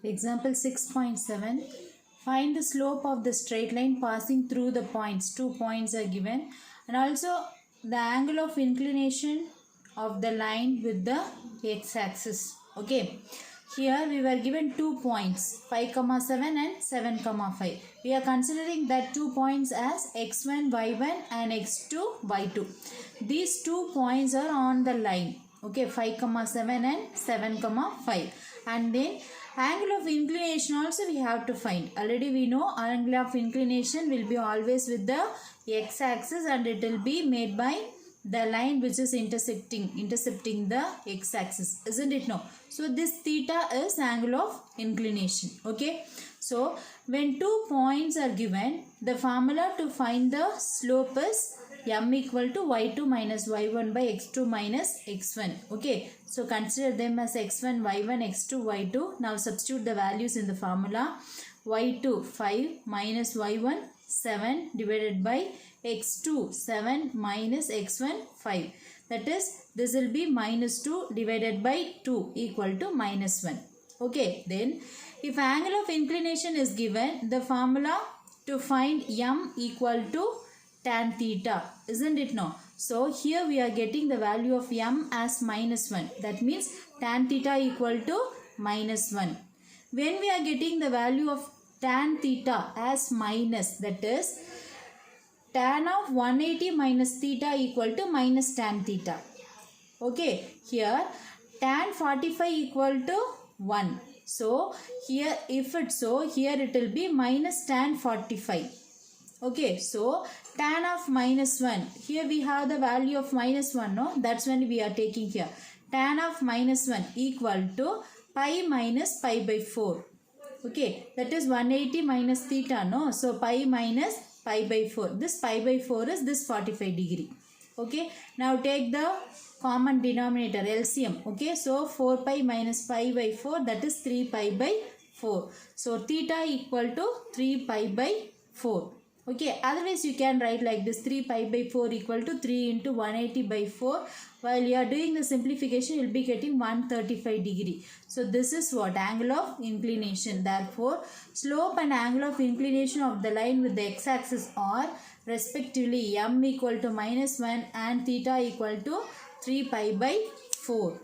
Example 6.7. Find the slope of the straight line passing through the points. 2 points are given, and also the angle of inclination of the line with the x-axis. Okay. Here we were given 2 points, 5,7 and 7,5. We are considering that 2 points as x1, y1 and x2, y2. These 2 points are on the line. Okay, 5,7 and 7,5. And then angle of inclination also we have to find. Already we know angle of inclination will be always with the x-axis, and it will be made by the line which is intercepting the x-axis, isn't it? No. So this theta is angle of inclination. Okay. So when 2 points are given, the formula to find the slope is m equal to y2 minus y1 by x2 minus x1. Okay. So consider them as x1, y1, x2, y2. Now substitute the values in the formula. y2 5 minus y1 7 divided by x2 7 minus x1 5. That is, this will be minus 2 divided by 2 equal to minus 1. Okay, then if angle of inclination is given, the formula to find m equal to tan theta, isn't it? No. So here we are getting the value of m as minus 1. That means tan theta equal to minus 1. When we are getting the value of tan theta as minus, that is tan of 180 minus theta equal to minus tan theta. Okay, here tan 45 equal to 1. So here if it's so, here it will be minus tan 45. Okay, so tan of minus 1. Here we have the value of minus 1, no? That's when we are taking here. Tan of minus 1 equal to pi minus pi by 4. Okay, that is 180 minus theta, no? So pi minus pi by 4. This pi by 4 is this 45 degree. Okay, now take the common denominator LCM. Okay, so 4 pi minus pi by 4, that is 3 pi by 4. So theta equal to 3 pi by 4. Okay, otherwise you can write like this, 3 pi by 4 equal to 3 into 180 by 4. While you are doing the simplification, you will be getting 135 degree. So this is what? Angle of inclination. Therefore, slope and angle of inclination of the line with the x-axis are respectively m equal to minus 1 and theta equal to 3 pi by 4.